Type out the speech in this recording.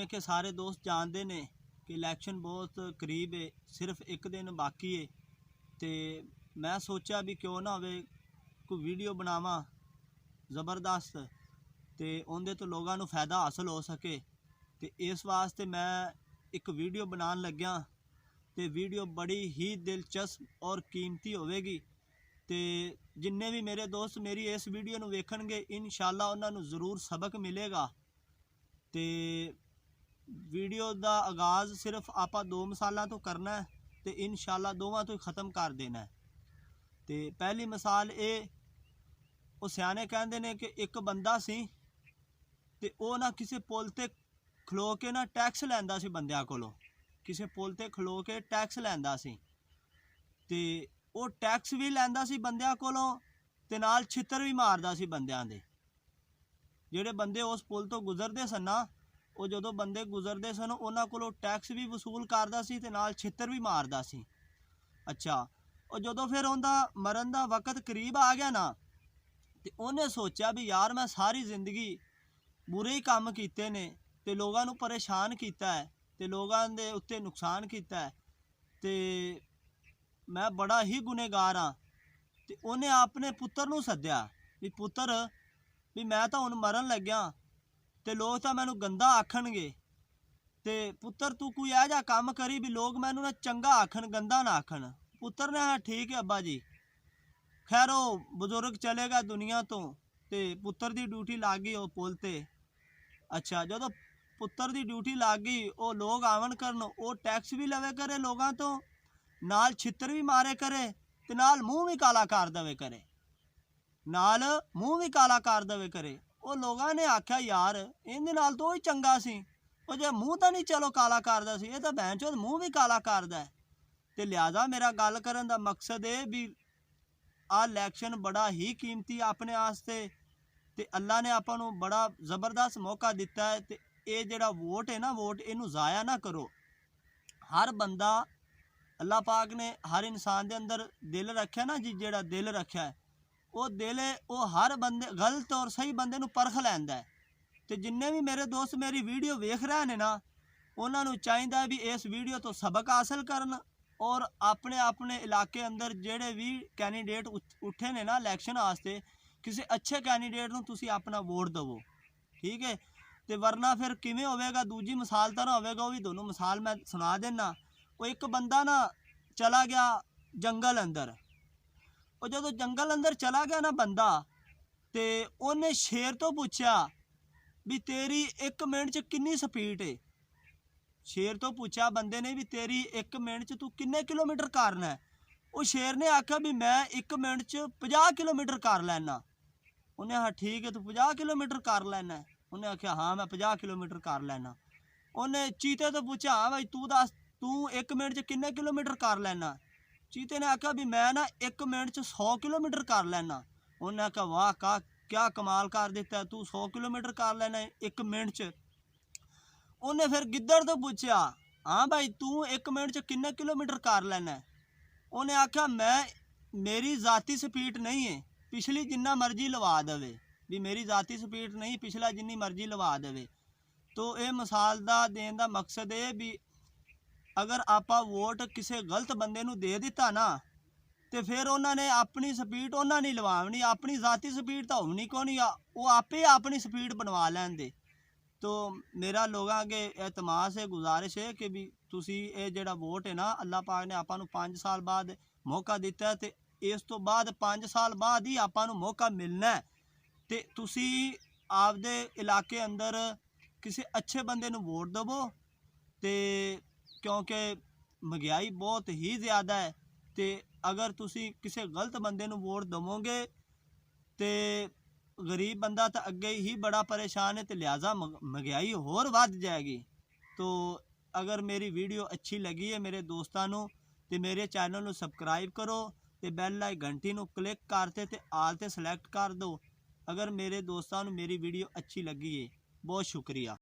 जिवें कि सारे दोस्त जानते ने कि इलैक्शन बहुत करीब है, सिर्फ एक दिन बाकी है। तो मैं सोचा भी क्यों ना होवे कोई वीडियो बनावा ज़बरदस्त, तो उनके तो लोगों को फ़ायदा हासिल हो सके। तो इस वास्ते मैं एक वीडियो बनाने लग्या। तो वीडियो बड़ी ही दिलचस्प और कीमती होवेगी। तो जिन्ने भी मेरे दोस्त मेरी इस वीडियो को वेखणगे इंशाअल्लाह उन्होंने ज़रूर सबक मिलेगा। तो वीडियो का आगाज़ सिर्फ आप 2 मिसालों तो करना है, तो इंशाअल्लाह दोवां तो ख़त्म कर देना है। तो पहली मिसाल ये, वो सियाने कहते हैं कि एक बंदा सी ते वो ना किसी पुल ते खलो के ना टैक्स लैंदा सी बंदियां कोलों, किसी पुल ते खलो के टैक्स लैंदा सी। ते वो टैक्स भी लैंदा सी बंदियां कोलों ते नाल छित्तर भी मारदा सी बंदियां दे। ਜਿਹੜੇ ਬੰਦੇ ਉਸ ਪੁਲ ਤੋਂ ਗੁਜ਼ਰਦੇ ਸਨ ਨਾ, ਉਹ ਜਦੋਂ ਬੰਦੇ ਗੁਜ਼ਰਦੇ ਸਨ ਉਹਨਾਂ ਕੋਲੋਂ ਟੈਕਸ ਵੀ ਵਸੂਲ ਕਰਦਾ ਸੀ ਤੇ ਨਾਲ ਛਿੱਤਰ ਵੀ ਮਾਰਦਾ ਸੀ। ਅੱਛਾ, ਉਹ ਜਦੋਂ ਫਿਰ ਉਹਦਾ ਮਰਨ ਦਾ ਵਕਤ ਕਰੀਬ ਆ ਗਿਆ ਨਾ, ਤੇ ਉਹਨੇ ਸੋਚਿਆ ਵੀ ਯਾਰ ਮੈਂ ਸਾਰੀ ਜ਼ਿੰਦਗੀ ਬੁਰੇ ਹੀ ਕੰਮ ਕੀਤੇ ਨੇ ਤੇ ਲੋਕਾਂ ਨੂੰ ਪਰੇਸ਼ਾਨ ਕੀਤਾ ਹੈ ਤੇ ਲੋਕਾਂ ਦੇ ਉੱਤੇ ਨੁਕਸਾਨ ਕੀਤਾ ਹੈ ਤੇ ਮੈਂ ਬੜਾ ਹੀ ਗੁਨੇਗਾਰ ਹਾਂ। ਤੇ ਉਹਨੇ ਆਪਣੇ ਪੁੱਤਰ ਨੂੰ ਸੱਦਿਆ ਵੀ ਪੁੱਤਰ भी मैं तो हुण मरन लग्या ते लोग तो मैनू गंदा आखणगे, ते पुत्र तू कोई यह जा काम करी भी लोग मैनू ना चंगा आखन गंदा ना आखन। पुत्र ने हाँ ठीक है अब्बा जी। खैर वो बजुर्ग चले गया दुनिया तो ते पुत्र की ड्यूटी लग गई वो पुल ते। अच्छा, जो पुत्र की ड्यूटी लग गई वो लोग आवन करन, वो टैक्स भी लवे करे लोगों तो, नाल छित्तर भी मारे करे ते नाल मूँह भी काला कर देवे करे, नाल मूँह भी काला कर देवे करे। वो लोगों ने आख्या यार इहदे नाल तो ही चंगा सी, वो जे मूँह तो नहीं चलो काला करदा सी, ये तो भैन चोद मूँह भी काला करदा है। ते लिहाजा मेरा गल करन दा मकसद है भी आ इलैक्शन बड़ा ही कीमती अपने आस्ते, ते अल्लाह ने आपां नूं बड़ा ज़बरदस्त मौका दिता है। ते ये जिहड़ा वोट है ना, वोट इनू ज़ाया ना करो। हर बंदा अल्लाह पाक ने हर इंसान दे अंदर दिल रखा ना जी, जिहड़ा दिल रखा है वो दिल वो हर बंदे गलत और सही बंदे नूं परख लैंदा है। तो जिन्ने भी मेरे दोस्त मेरी वीडियो वेख रहे हैं ना, उन्होंने चाहिए भी इस वीडियो तो सबक हासिल करन और अपने अपने इलाके अंदर जेड़े भी कैंडीडेट उठे ने ना इलैक्शन वास्ते, किसी अच्छे कैंडीडेट नूं तुसीं अपना वोट दवो, ठीक है। तो वरना फिर किवें होवेगा, दूजी मिसाल तो ना होवेगा, वो भी दोनों मिसाल मैं सुना देना। वो एक बंदा ना चला गया जंगल अंदर, और जो जंगल अंदर चला गया ना बंदा, तो उन्हें शेर तो पूछा भी तेरी 1 मिनट च कितनी स्पीड है। शेर तो पूछा बंदे ने भी तेरी 1 मिनट च तू किन्ने किलोमीटर करना है। वो शेर ने आख्या भी मैं 1 मिनट च 50 किलोमीटर कर लैना। उन्हें हाँ ठीक है तू 50 किलोमीटर कर लैना है। उन्हें आख्या हाँ मैं 50 किलोमीटर कर लैना। उन्हें चीते तो पूछा हाँ भाई तू दस तू 1 मिनट च किन्ने किलोमीटर कर लैना। चीते ने आख्या भी मैं ना 1 मिनट च 100 किलोमीटर कर लैना। उन्हें आख्या वाह का क्या कमाल कर दिता है, तू 100 किलोमीटर कर लेना 1 मिनट च। उन्हें फिर गिद्दड़ तो पूछा हाँ भाई तू 1 मिनट च किन्ने किलोमीटर कर लेना। उन्हें आख्या मैं मेरी ज़ाती स्पीड नहीं है, पिछली जिन्ना मर्जी लवा देवे, भी मेरी ज़ाती स्पीड नहीं, पिछला जिन्नी मर्जी लवा देवे। तो ये मिसाल का देने का मकसद है भी अगर आप वोट किसी गलत बंदे नूं दे दिता ना, तो फिर उन्होंने अपनी स्पीड उन्होंने नहीं लवानी, अपनी ज़ाती स्पीड तो होनी को नहीं, वो आपे अपनी स्पीड बनवा लैंदे। तो मेरा लोगों अगे एतमास है, गुजारिश है कि भी तुसी ये जिहड़ा वोट है ना, अल्लाह पाक ने आपां नूं 5 साल बाद मौका दिता है, तो इस तो बाद 5 साल बाद ही आपां नूं मौका मिलना है। तो तुसी आपदे इलाके अंदर किसी अच्छे बंदे नूं वोट दवो, तो क्योंकि महंगाई बहुत ही ज़्यादा है। तो अगर तुसी किसी गलत बंदे नूं वोट दवोगे तो गरीब बंदा तो अगे ही बड़ा परेशान है, तो लिहाजा महंगाई होर वध जाएगी। तो अगर मेरी वीडियो अच्छी लगी है मेरे दोस्तों नूं, तो मेरे चैनल नूं सबसक्राइब करो, तो बैल आई घंटी नूं क्लिक करते तो आल ते सिलेक्ट कर दो। अगर मेरे दोस्तों नूं मेरी वीडियो अच्छी लगी है, बहुत शुक्रिया।